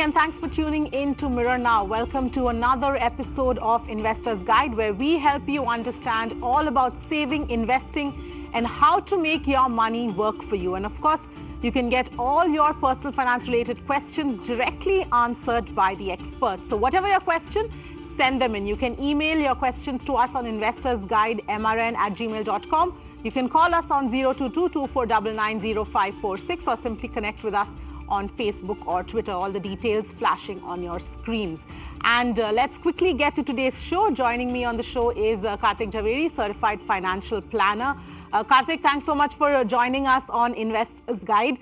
and thanks for tuning in to Mirror Now. Welcome to another episode of Investor's Guide, where we help you understand all about saving, investing, and how to make your money work for you. And of course, you can get all your personal finance related questions directly answered by the experts. So whatever your question, send them in. You can email your questions to us on investorsguidemrn@gmail.com. You can call us on 022-2499-0546 or simply connect with us on Facebook or Twitter. All the details flashing on your screens. And let's quickly get to today's show. Joining me on the show is Kartik Jhaveri, Certified Financial Planner. Kartik, thanks so much for joining us on Investor's Guide.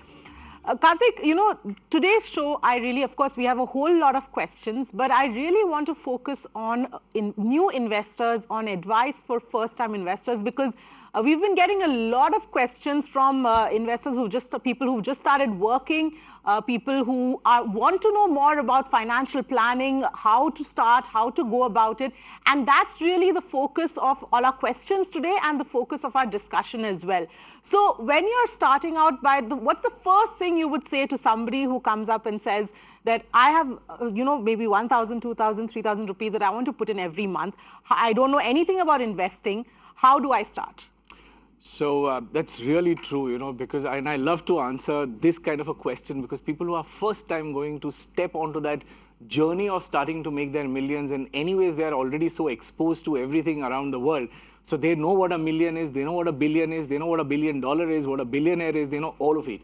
Kartik, today's show, of course, we have a whole lot of questions, but I really want to focus on new investors, on advice for first-time investors, because we've been getting a lot of questions from investors people who've just started working, people who want to know more about financial planning, how to start, how to go about it. And that's really the focus of all our questions today and the focus of our discussion as well. So when you're starting out, what's the first thing you would say to somebody who comes up and says that I have, maybe 1,000, 2,000, 3,000 rupees that I want to put in every month. I don't know anything about investing. How do I start? So that's really true, because I love to answer this kind of a question, because people who are first time going to step onto that journey of starting to make their millions, and anyways they are already so exposed to everything around the world. So they know what a million is, they know what a billion is, they know what $1 billion is, what a billionaire is, they know all of it.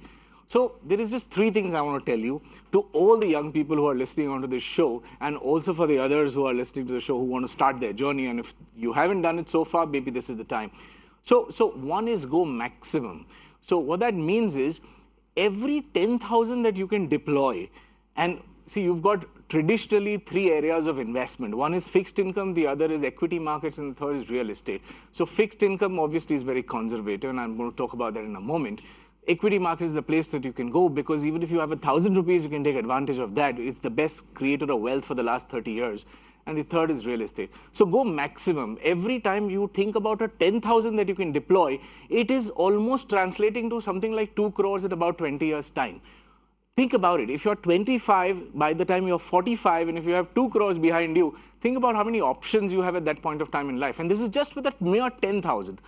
So there is just three things I want to tell you to all the young people who are listening onto this show, and also for the others who are listening to the show who want to start their journey. And if you haven't done it so far, maybe this is the time. So one is go maximum. So what that means is every 10,000 that you can deploy, and see, you've got traditionally three areas of investment. One is fixed income, the other is equity markets, and the third is real estate. So fixed income obviously is very conservative, and I'm going to talk about that in a moment. Equity market is the place that you can go, because even if you have 1,000 rupees, you can take advantage of that. It's the best creator of wealth for the last 30 years. And the third is real estate. So go maximum. Every time you think about a 10,000 that you can deploy, it is almost translating to something like 2 crores at about 20 years time. Think about it. If you're 25, by the time you're 45, and if you have 2 crores behind you, think about how many options you have at that point of time in life. And this is just with a mere 10,000.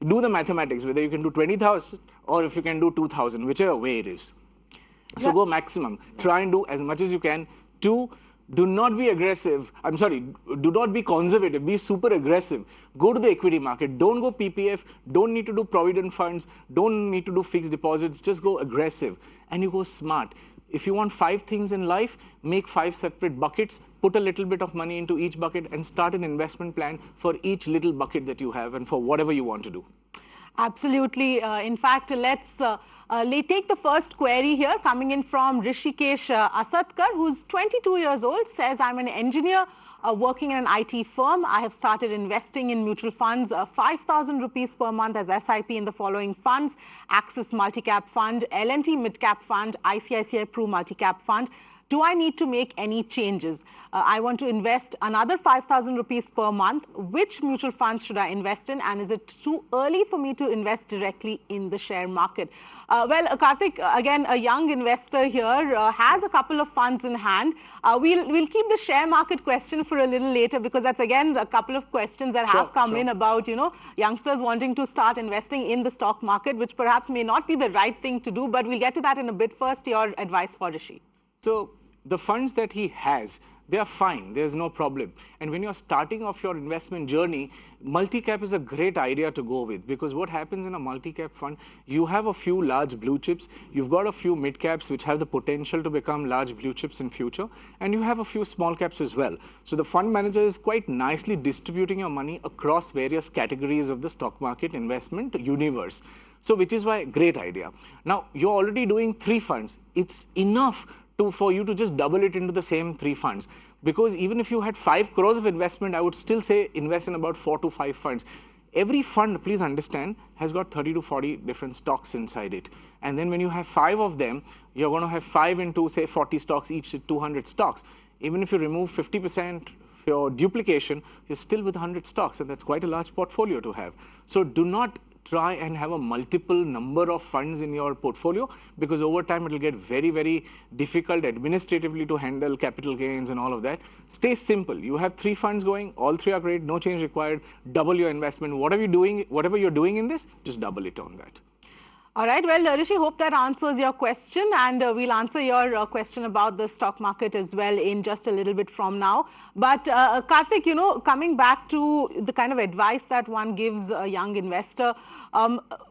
Do the mathematics, whether you can do 20,000 or if you can do 2,000, whichever way it is. So go maximum. Try and do as much as you can. Two, do not be aggressive. Do not be conservative. Be super aggressive. Go to the equity market. Don't go PPF. Don't need to do provident funds. Don't need to do fixed deposits. Just go aggressive. And you go smart. If you want 5 things in life, make 5 separate buckets. Put a little bit of money into each bucket and start an investment plan for each little bucket that you have and for whatever you want to do. Absolutely. In fact, let's take the first query here coming in from Rishikesh Asadkar, who's 22 years old, says, I'm an engineer working in an IT firm. I have started investing in mutual funds, 5,000 rupees per month as SIP in the following funds: Axis Multicap Fund, L&T Midcap Fund, ICICI Pru Multicap Fund. Do I need to make any changes? I want to invest another 5,000 rupees per month. Which mutual funds should I invest in? And is it too early for me to invest directly in the share market? Kartik, again, a young investor here has a couple of funds in hand. We'll keep the share market question for a little later, because that's, again, a couple of questions that have come in about, youngsters wanting to start investing in the stock market, which perhaps may not be the right thing to do. But we'll get to that in a bit. First, your advice for Rishi. So the funds that he has, they are fine. There's no problem. And when you're starting off your investment journey, multi-cap is a great idea to go with, because what happens in a multi-cap fund, you have a few large blue chips, you've got a few mid-caps which have the potential to become large blue chips in future, and you have a few small caps as well. So the fund manager is quite nicely distributing your money across various categories of the stock market investment universe. So which is why, great idea. Now, you're already doing 3 funds. It's enough for you to just double it into the same 3 funds. Because even if you had 5 crores of investment, I would still say invest in about 4 to 5 funds. Every fund, please understand, has got 30 to 40 different stocks inside it. And then when you have 5 of them, you're going to have 5 into, say, 40 stocks, each 200 stocks. Even if you remove 50% for duplication, you're still with 100 stocks, and that's quite a large portfolio to have. So do not try and have a multiple number of funds in your portfolio, because over time it will get very, very difficult administratively to handle capital gains and all of that. Stay simple. You have 3 funds going, all 3 are great, no change required, double your investment. Whatever you're doing in this, just double it on that. All right. Well, Rishi, hope that answers your question, and we'll answer your question about the stock market as well in just a little bit from now. But Kartik, coming back to the kind of advice that one gives a young investor,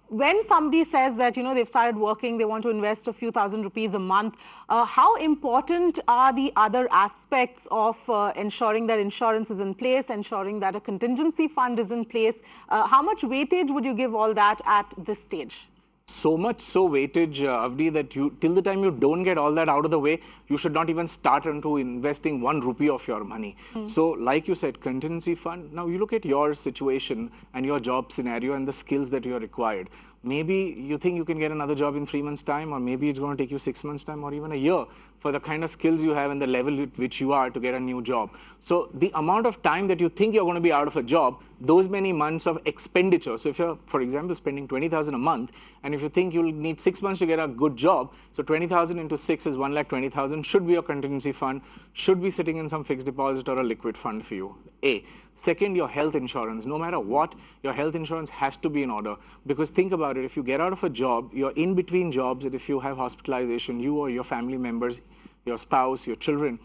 when somebody says that, they've started working, they want to invest a few thousand rupees a month, how important are the other aspects of ensuring that insurance is in place, ensuring that a contingency fund is in place? How much weightage would you give all that at this stage? So much so weightage, Avdi, that till the time you don't get all that out of the way, you should not even start into investing 1 rupee of your money. So like you said, contingency fund. Now you look at your situation and your job scenario and the skills that you're required. Maybe you think you can get another job in 3 months' time, or maybe it's going to take you 6 months' time, or even a year for the kind of skills you have and the level at which you are to get a new job. So the amount of time that you think you're going to be out of a job, those many months of expenditure. So if you're, for example, spending 20,000 a month, and if you think you'll need 6 months to get a good job, so 20,000 into 6 is 1,20,000, should be your contingency fund, should be sitting in some fixed deposit or a liquid fund for you. A. Second, your health insurance. No matter what, your health insurance has to be in order, because think about it, if you get out of a job, you're in between jobs, and if you have hospitalization, you or your family members, your spouse, your children,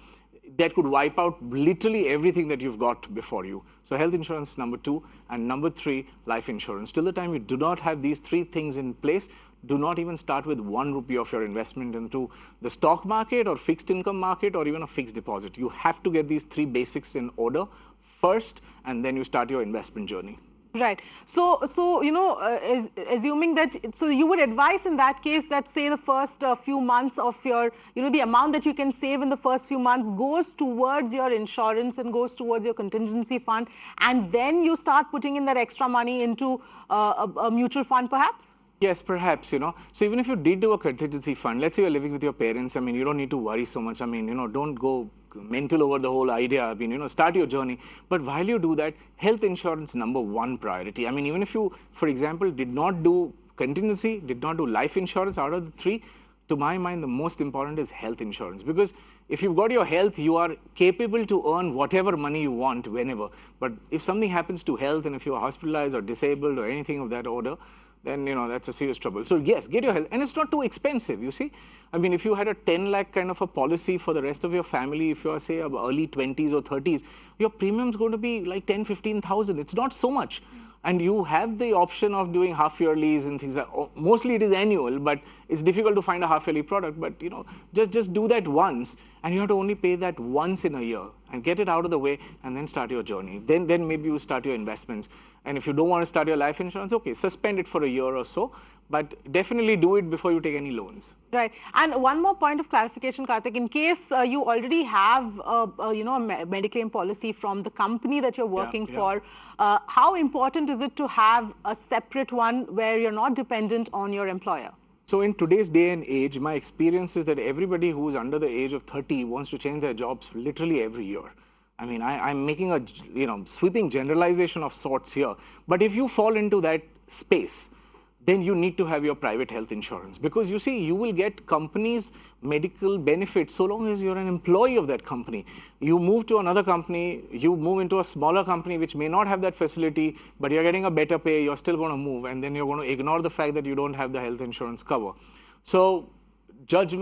that could wipe out literally everything that you've got before you. So health insurance, number 2, and number 3, life insurance. Till the time you do not have these 3 things in place, do not even start with 1 rupee of your investment into the stock market or fixed income market or even a fixed deposit. You have to get these 3 basics in order first, and then you start your investment journey. Right. So assuming that, so you would advise in that case that, say, the first few months of your, the amount that you can save in the first few months goes towards your insurance and goes towards your contingency fund, and then you start putting in that extra money into a mutual fund, perhaps? Yes, perhaps, So even if you did do a contingency fund, let's say you're living with your parents, you don't need to worry so much. Don't go mental over the whole idea. Start your journey. But while you do that, health insurance, number 1 priority. Even if you, for example, did not do contingency, did not do life insurance, out of the 3, to my mind, the most important is health insurance. Because if you've got your health, you are capable to earn whatever money you want whenever. But if something happens to health, and if you are hospitalized or disabled or anything of that order, then that's a serious trouble. So yes, get your health, and it's not too expensive, you see. If you had a 10 lakh kind of a policy for the rest of your family, if you are, say, early 20s or 30s, your premium's going to be like 10, 15,000. It's not so much. And you have the option of doing half yearlies and things. Mostly it is annual, but it's difficult to find a half yearly product. But just do that once, and you have to only pay that once in a year and get it out of the way, and then start your journey. Then maybe you start your investments. And if you don't want to start your life insurance, okay, suspend it for a year or so, but definitely do it before you take any loans. Right. And one more point of clarification, Kartik, in case you already have a Mediclaim policy from the company that you're working for, how important is it to have a separate one where you're not dependent on your employer? So in today's day and age, my experience is that everybody who's under the age of 30 wants to change their jobs literally every year. I'm making a sweeping generalization of sorts here. But if you fall into that space, then you need to have your private health insurance, because you see, you will get companies' medical benefits so long as you're an employee of that company. You move to another company, you move into a smaller company which may not have that facility, but you're getting a better pay, you're still going to move, and then you're going to ignore the fact that you don't have the health insurance cover. So judge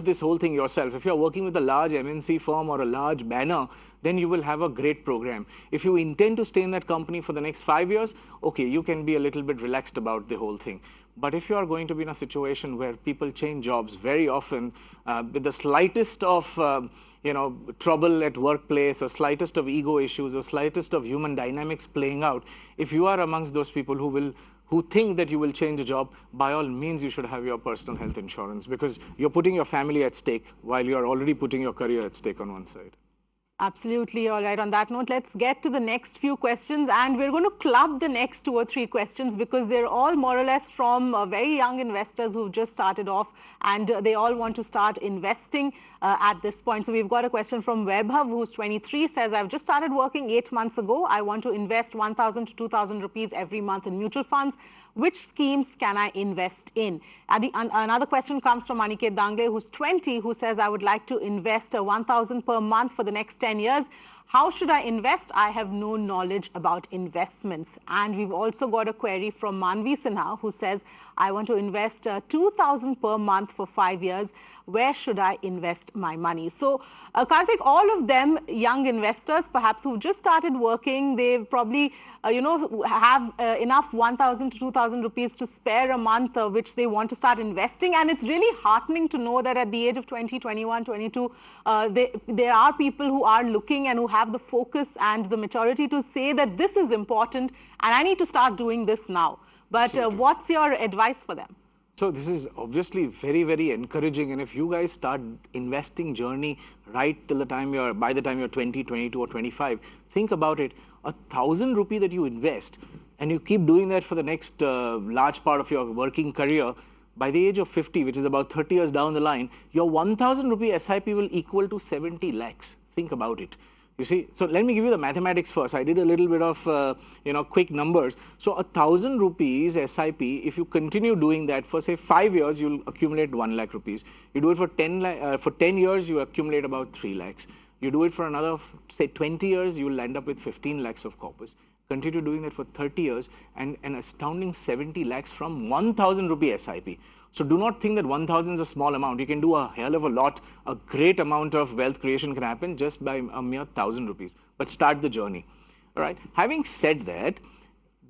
this whole thing yourself. If you're working with a large MNC firm or a large banner, then you will have a great program. If you intend to stay in that company for the next 5 years, okay, you can be a little bit relaxed about the whole thing. But if you are going to be in a situation where people change jobs very often, with the slightest of trouble at workplace, or slightest of ego issues, or slightest of human dynamics playing out, if you are amongst those people who think that you will change a job, by all means you should have your personal health insurance, because you're putting your family at stake while you're already putting your career at stake on one side. Absolutely. All right. On that note, let's get to the next few questions. And we're going to club the next 2 or 3 questions because they're all more or less from very young investors who've just started off, and they all want to start investing at this point. So we've got a question from Webhav, who's 23, says, I've just started working 8 months ago. I want to invest 1,000 to 2,000 rupees every month in mutual funds. Which schemes can I invest in? Another question comes from Aniket Dangle, who's 20, who says, I would like to invest 1,000 per month for the next 10 years. How should I invest? I have no knowledge about investments. And we've also got a query from Manvi Sinha, who says, I want to invest 2,000 per month for 5 years. Where should I invest my money? So, Kartik, all of them young investors, perhaps who've just started working, they probably, have enough 1,000 to 2,000 rupees to spare a month, which they want to start investing. And it's really heartening to know that at the age of 20, 21, 22, there are people who are looking and who have the focus and the maturity to say that this is important and I need to start doing this now. But what's your advice for them? So this is obviously very, very encouraging. And if you guys start investing journey right till the time by the time you're 20, 22 or 25, think about it. 1,000 rupee that you invest and you keep doing that for the next large part of your working career, by the age of 50, which is about 30 years down the line, your 1,000 rupee SIP will equal to 70 lakhs. Think about it. You see, so let me give you the mathematics first. I did a little bit of, quick numbers. So 1,000 rupees SIP, if you continue doing that for say 5 years, you'll accumulate 1 lakh rupees. You do it for 10 years, you accumulate about 3 lakhs. You do it for another, say 20 years, you'll end up with 15 lakhs of corpus. Continue doing that for 30 years and an astounding 70 lakhs from 1,000 rupee SIP. So do not think that 1,000 is a small amount. You can do a hell of a lot. A great amount of wealth creation can happen just by a mere 1,000 rupees. But start the journey. All right. Having said that,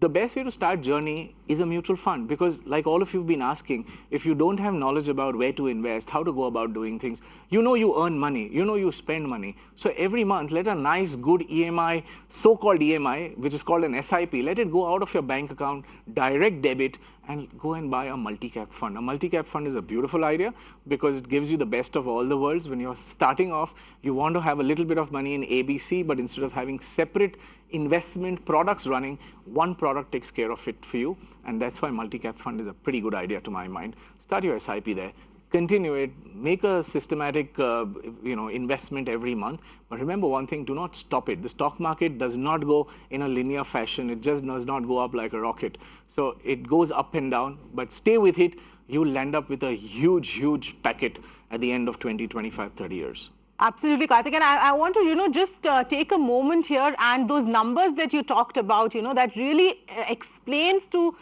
the best way to start journey is a mutual fund, because like all of you have been asking, if you don't have knowledge about where to invest, how to go about doing things, you earn money, you spend money. So every month, let a nice, good EMI, so-called EMI, which is called an SIP, let it go out of your bank account, direct debit, and go and buy a multi-cap fund. A multi-cap fund is a beautiful idea because it gives you the best of all the worlds. When you're starting off, you want to have a little bit of money in ABC, but instead of having separate investment products running, one product takes care of it for you. And that's why multi-cap fund is a pretty good idea to my mind. Start your SIP there. Continue it, make a systematic investment every month. But remember one thing, do not stop it. The stock market does not go in a linear fashion. It just does not go up like a rocket. So it goes up and down, but stay with it. You'll end up with a huge, huge packet at the end of 20, 25, 30 years. Absolutely, Kartik. And I want to, just take a moment here, and those numbers that you talked about, that really explains to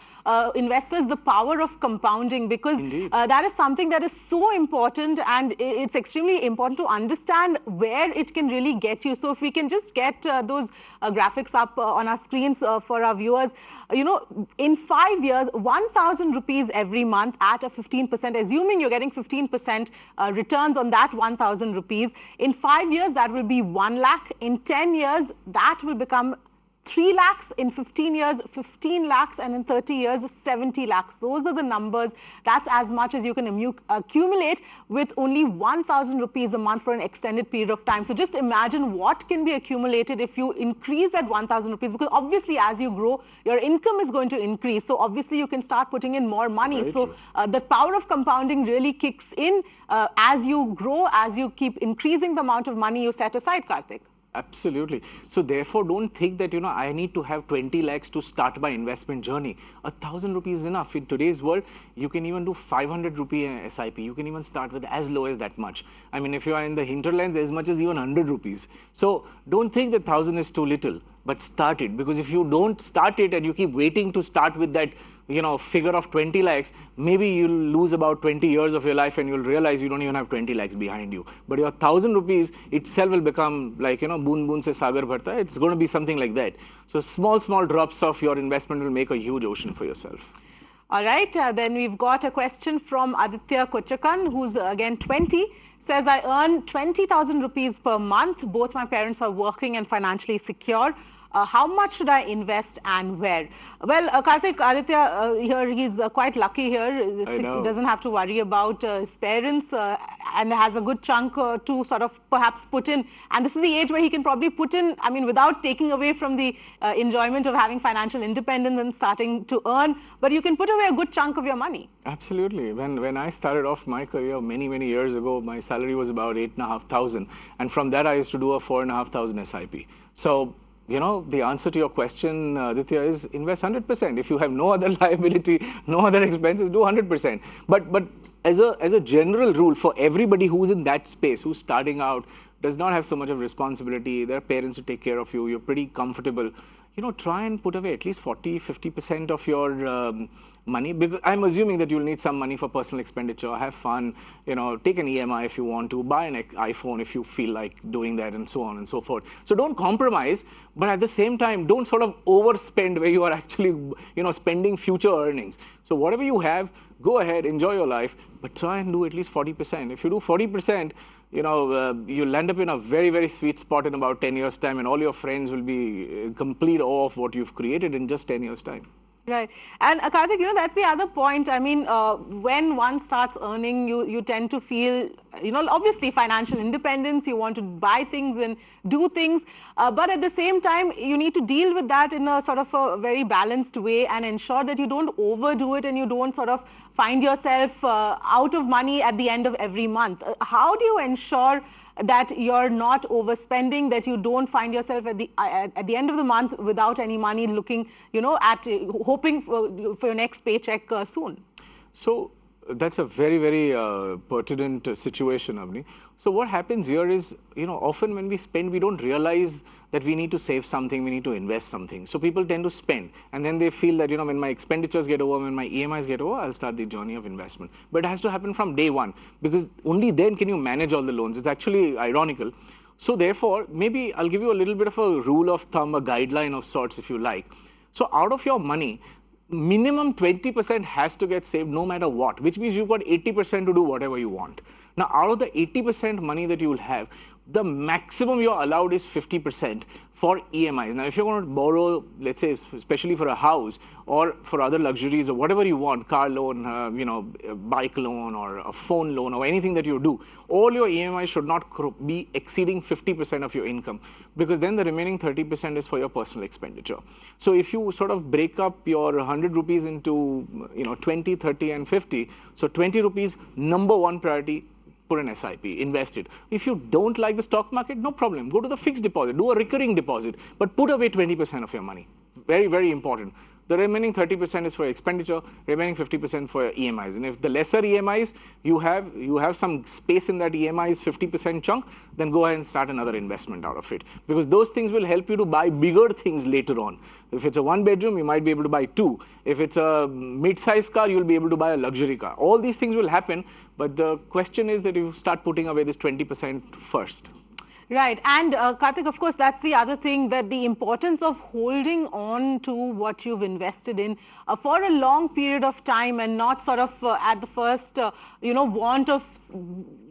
investors the power of compounding, because that is something that is so important, and it's extremely important to understand where it can really get you. So if we can just get those graphics up on our screens for our viewers, in 5 years, 1,000 rupees every month at a 15%, assuming you're getting 15% returns on that 1,000 rupees. In 5 years, that will be 1 lakh. In 10 years, that will become 3 lakhs. In 15 years, 15 lakhs. And in 30 years, 70 lakhs. Those are the numbers. That's as much as you can accumulate with only 1,000 rupees a month for an extended period of time. So just imagine what can be accumulated if you increase that 1,000 rupees, because obviously as you grow, your income is going to increase. So obviously you can start putting in more money. Very so the power of compounding really kicks in as you grow, as you keep increasing the amount of money you set aside, Kartik. Absolutely. So therefore, don't think that, I need to have 20 lakhs to start my investment journey. 1,000 rupees is enough. In today's world, you can even do 500 rupee in SIP. You can even start with as low as that much. I mean, if you are in the hinterlands, as much as even 100 rupees. So don't think that 1,000 is too little, but start it. Because if you don't start it and you keep waiting to start with that, figure of 20 lakhs, maybe you'll lose about 20 years of your life and you'll realize you don't even have 20 lakhs behind you. But your 1,000 rupees itself will become like, boon boon se sagar bharta. It's going to be something like that. So small drops of your investment will make a huge ocean for yourself. All right. Then we've got a question from Aditya Kochakan, who's again 20. Says, I earn 20,000 rupees per month. Both my parents are working and financially secure. how much should I invest and where? Well, Kartik, Aditya here, he's quite lucky here. I know. Doesn't have to worry about his parents and has a good chunk to sort of perhaps put in. And this is the age where he can probably put in, I mean, without taking away from the enjoyment of having financial independence and starting to earn, but you can put away a good chunk of your money. Absolutely. When I started off my career many years ago, my salary was about 8,500, and from that I used to do a 4,500 SIP. So, you know, the answer to your question, Aditya, is invest 100%. If you have no other liability, no other expenses, do 100%. But as a general rule for everybody who's in that space, who's starting out, does not have so much of responsibility, there are parents to take care of you, you're pretty comfortable, you know, try and put away at least 40-50% of your money, because I'm assuming that you'll need some money for personal expenditure, have fun, you know, take an EMI if you want to, buy an iPhone if you feel like doing that, and so on and so forth. So don't compromise, but at the same time, don't sort of overspend where you are actually, you know, spending future earnings. So whatever you have, go ahead, enjoy your life, but try and do at least 40%. If you do 40%, you know, you'll end up in a very sweet spot in about 10 years' time, and all your friends will be in complete awe of what you've created in just 10 years' time. Right. And Kartik, you know, that's the other point. I mean, when one starts earning, you tend to feel, you know, obviously financial independence, you want to buy things and do things. But at the same time, you need to deal with that in a sort of a very balanced way and ensure that you don't overdo it and you don't sort of find yourself out of money at the end of every month. How do you ensure that you're not overspending, that you don't find yourself at the end of the month without any money, looking, you know, at hoping for your next paycheck soon? So that's a very pertinent situation, Avni. So what happens here is, you know, often when we spend, we don't realize that we need to save something, we need to invest something. So people tend to spend, and then they feel that, you know, when my expenditures get over, when my EMIs get over, I'll start the journey of investment. But it has to happen from day one, because only then can you manage all the loans. It's actually ironical. So therefore, maybe I'll give you a little bit of a rule of thumb, a guideline of sorts, if you like. So out of your money, minimum 20% has to get saved no matter what, which means you've got 80% to do whatever you want. Now, out of the 80% money that you will have, the maximum you're allowed is 50% for EMIs. Now, if you're going to borrow, let's say, especially for a house or for other luxuries or whatever you want, car loan, you know, bike loan or a phone loan or anything that you do, all your EMIs should not be exceeding 50% of your income, because then the remaining 30% is for your personal expenditure. So if you sort of break up your 100 rupees into, you know, 20, 30 and 50, so 20 rupees, number one priority, put an SIP, invest it. If you don't like the stock market, no problem. Go to the fixed deposit, do a recurring deposit, but put away 20% of your money. Very important. The remaining 30% is for expenditure, remaining 50% for your EMIs. And if the lesser EMIs you have some space in that EMI's 50% chunk, then go ahead and start another investment out of it. Because those things will help you to buy bigger things later on. If it's a one bedroom, you might be able to buy two. If it's a mid-sized car, you'll be able to buy a luxury car. All these things will happen, but the question is that you start putting away this 20% first. Right. And Kartik, of course, that's the other thing, that the importance of holding on to what you've invested in for a long period of time, and not sort of at the first, you know, want of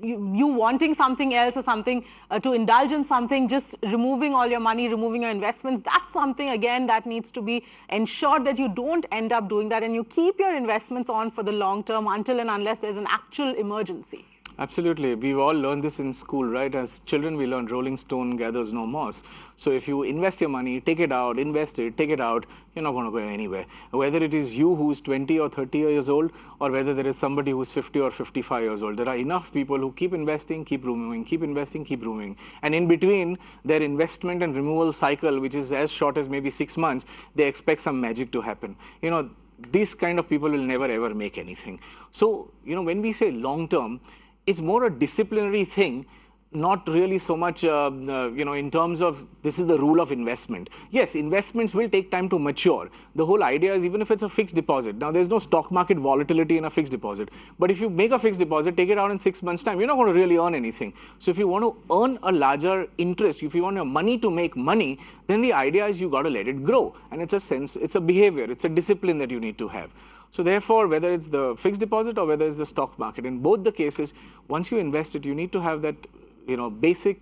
you wanting something else or something to indulge in something, just removing all your money, removing your investments. That's something, again, that needs to be ensured that you don't end up doing that, and you keep your investments on for the long term until and unless there's an actual emergency. Absolutely. We've all learned this in school, right? As children, we learned rolling stone gathers no moss. So if you invest your money, take it out, invest it, take it out, you're not going to go anywhere. Whether it is you who's 20 or 30 years old, or whether there is somebody who's 50 or 55 years old, there are enough people who keep investing, keep removing, keep investing, keep removing. And in between their investment and removal cycle, which is as short as maybe 6 months, they expect some magic to happen. You know, these kind of people will never ever make anything. So, you know, when we say long term, it's more a disciplinary thing, not really so much, you know, in terms of this is the rule of investment. Yes, investments will take time to mature. The whole idea is, even if it's a fixed deposit, now there's no stock market volatility in a fixed deposit, but if you make a fixed deposit, take it out in 6 months' time, you're not going to really earn anything. So if you want to earn a larger interest, if you want your money to make money, then the idea is you got to let it grow. And it's a sense, it's a behavior, it's a discipline that you need to have. So therefore, whether it's the fixed deposit or whether it's the stock market, in both the cases, once you invest it, you need to have that basic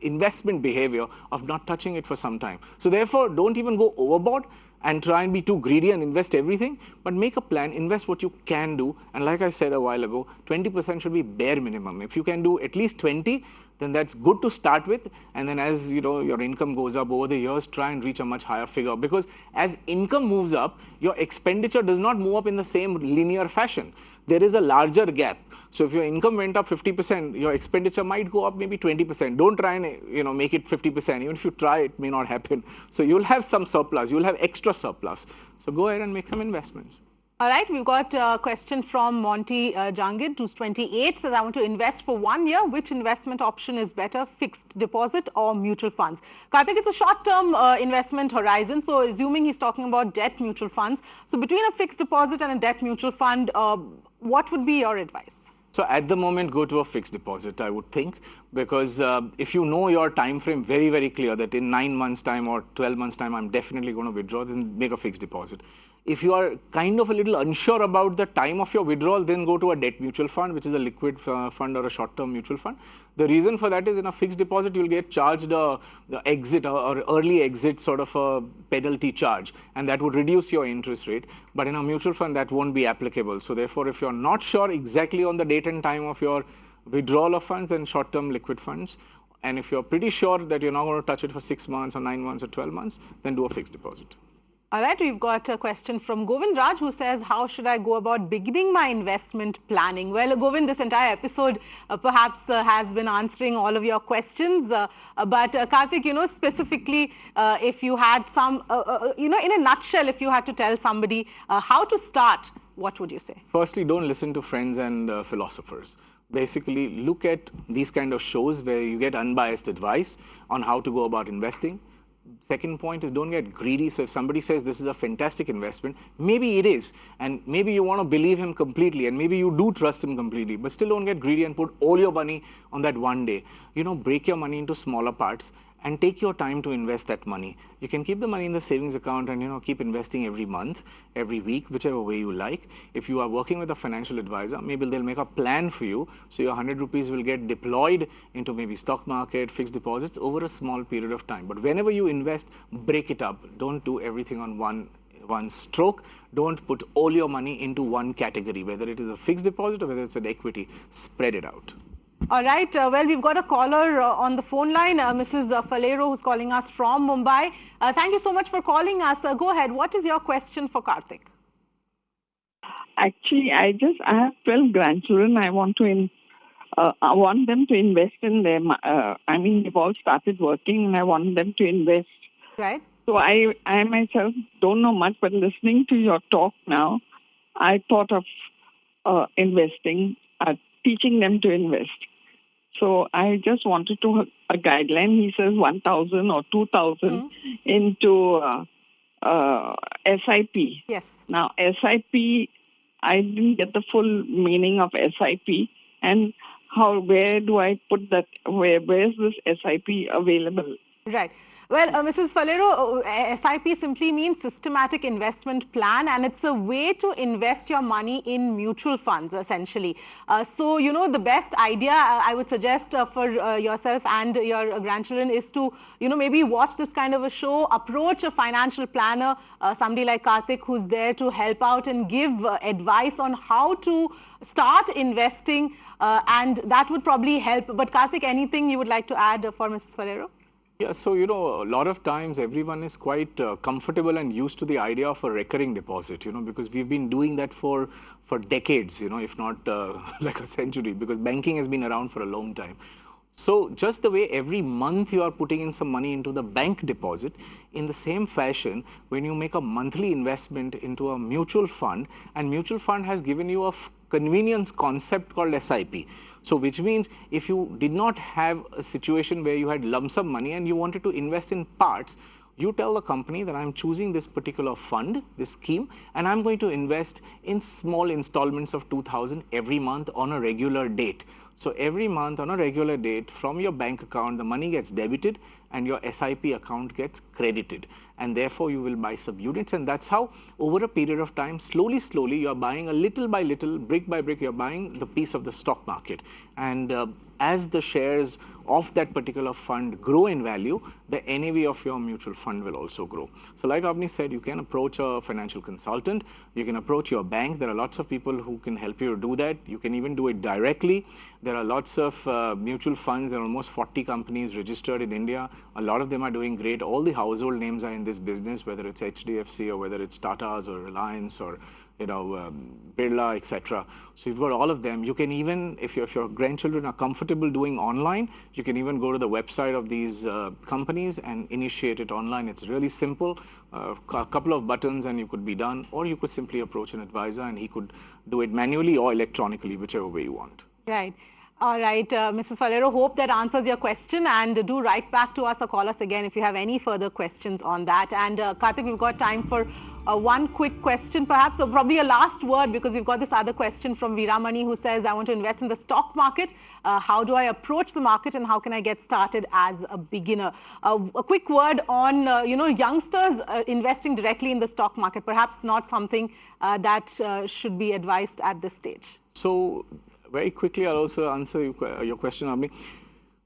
investment behavior of not touching it for some time. So therefore, don't even go overboard and try and be too greedy and invest everything, but make a plan, invest what you can do. And like I said a while ago, 20% should be bare minimum. If you can do at least 20, then that's good to start with. And then as your income goes up over the years, try and reach a much higher figure. Because as income moves up, your expenditure does not move up in the same linear fashion. There is a larger gap. So if your income went up 50%, your expenditure might go up maybe 20%. Don't try and make it 50%. Even if you try, it may not happen. So you'll have some surplus. You'll have extra surplus. So go ahead and make some investments. All right, we've got a question from Monty Jangid, who's 28, says, I want to invest for 1 year. Which investment option is better, fixed deposit or mutual funds? Kartik, it's a short-term investment horizon. So assuming he's talking about debt mutual funds. So between a fixed deposit and a debt mutual fund, what would be your advice? So at the moment, go to a fixed deposit, I would think, because if you know your time frame very, very clear that in 9 months' time or 12 months' time, I'm definitely going to withdraw, then make a fixed deposit. If you are kind of a little unsure about the time of your withdrawal, then go to a debt mutual fund, which is a liquid fund or a short-term mutual fund. The reason for that is in a fixed deposit, you'll get charged the exit or early exit sort of a penalty charge, and that would reduce your interest rate. But in a mutual fund, that won't be applicable. So therefore, if you're not sure exactly on the date and time of your withdrawal of funds, then short-term liquid funds. And if you're pretty sure that you're not going to touch it for 6 months or 9 months or 12 months, then do a fixed deposit. All right, we've got a question from Govind Raj, who says, how should I go about beginning my investment planning? Well, Govind, this entire episode perhaps has been answering all of your questions. But Kartik, specifically, if you had some, in a nutshell, if you had to tell somebody how to start, what would you say? Firstly, don't listen to friends and philosophers. Basically, look at these kind of shows where you get unbiased advice on how to go about investing. Second point is don't get greedy. So if somebody says this is a fantastic investment, maybe it is. And maybe you want to believe him completely. And maybe you do trust him completely. But still don't get greedy and put all your money on that one day. Break your money into smaller parts and take your time to invest that money. You can keep the money in the savings account and keep investing every month, every week, whichever way you like. If you are working with a financial advisor, maybe they'll make a plan for you. So your 100 rupees will get deployed into maybe stock market, fixed deposits over a small period of time. But whenever you invest, break it up. Don't do everything on one stroke. Don't put all your money into one category, whether it is a fixed deposit or whether it's an equity. Spread it out. All right. Well, we've got a caller on the phone line, Mrs. Falero, who's calling us from Mumbai. Thank you so much for calling us. Go ahead. What is your question for Kartik? Actually, I have 12 grandchildren. I want them to invest in them. They've all started working, and I want them to invest. Right. So I myself don't know much, but listening to your talk now, I thought of investing, teaching them to invest. So I just wanted to a guideline. He says 1,000 or 2,000 into SIP. Yes. Now SIP, I didn't get the full meaning of SIP, and where do I put that? Where is this SIP available? Right. Well, Mrs. Falero, SIP simply means systematic investment plan, and it's a way to invest your money in mutual funds, essentially. So, the best idea I would suggest for yourself and your grandchildren is to, maybe watch this kind of a show, approach a financial planner, somebody like Kartik, who's there to help out and give advice on how to start investing, and that would probably help. But Kartik, anything you would like to add for Mrs. Falero? Yeah, so, a lot of times everyone is quite comfortable and used to the idea of a recurring deposit, because we've been doing that for decades, if not like a century, because banking has been around for a long time. So just the way every month you are putting in some money into the bank deposit, in the same fashion, when you make a monthly investment into a mutual fund, and mutual fund has given you a convenience concept called SIP. So which means if you did not have a situation where you had lump sum money and you wanted to invest in parts, you tell the company that I'm choosing this particular fund, this scheme, and I'm going to invest in small installments of 2,000 every month on a regular date. So every month on a regular date from your bank account, the money gets debited and your SIP account gets credited. And therefore you will buy some units, and that's how over a period of time, slowly, you're buying a little by little, brick by brick, you're buying the piece of the stock market. And as the shares of that particular fund grow in value, the NAV of your mutual fund will also grow. So like Avni said, you can approach a financial consultant, you can approach your bank. There are lots of people who can help you do that. You can even do it directly. There are lots of mutual funds. There are almost 40 companies registered in India. A lot of them are doing great. All the household names are in this business, whether it's HDFC or whether it's Tata's or Reliance or Birla, etc. So you've got all of them. You can even, if your grandchildren are comfortable doing online, you can even go to the website of these companies and initiate it online. It's really simple, a couple of buttons and you could be done, or you could simply approach an advisor and he could do it manually or electronically, whichever way you want. Right. All right, Mrs. Falero, hope that answers your question, and do write back to us or call us again if you have any further questions on that. And Kartik, we've got time for one quick question, perhaps, or probably a last word, because we've got this other question from Veeramani who says, I want to invest in the stock market. How do I approach the market and how can I get started as a beginner? A quick word on, youngsters investing directly in the stock market, perhaps not something that should be advised at this stage. So, very quickly, I'll also answer your question, Avni.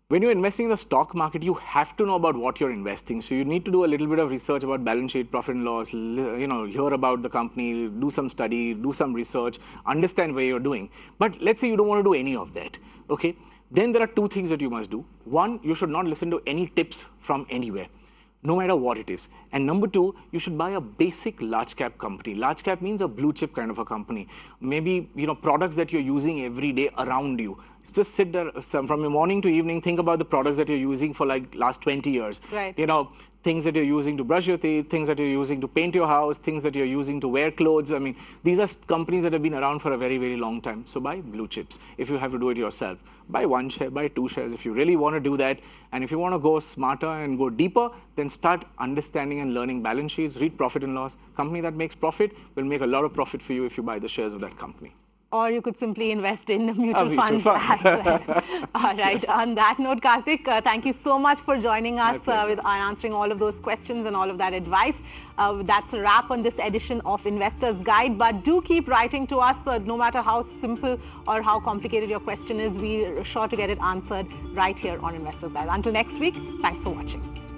When you're investing in the stock market, you have to know about what you're investing. So you need to do a little bit of research about balance sheet, profit and loss, hear about the company, do some study, do some research, understand where you're doing. But let's say you don't want to do any of that, okay? Then there are two things that you must do. One, you should not listen to any tips from anywhere, no matter what it is. And number two, you should buy a basic large cap company. Large cap means a blue chip kind of a company. Maybe, products that you're using every day around you. Just sit there from your morning to evening, think about the products that you're using for like last 20 years. Right. Things that you're using to brush your teeth, things that you're using to paint your house, things that you're using to wear clothes. I mean, these are companies that have been around for a very, very long time. So buy blue chips if you have to do it yourself. Buy one share, buy two shares if you really want to do that. And if you want to go smarter and go deeper, then start understanding and learning balance sheets, read profit and loss. Company that makes profit will make a lot of profit for you if you buy the shares of that company. Or you could simply invest in mutual funds as well. All right. Yes. On that note, Kartik, thank you so much for joining us with answering all of those questions and all of that advice. That's a wrap on this edition of Investor's Guide. But do keep writing to us, no matter how simple or how complicated your question is. We're sure to get it answered right here on Investor's Guide. Until next week, thanks for watching.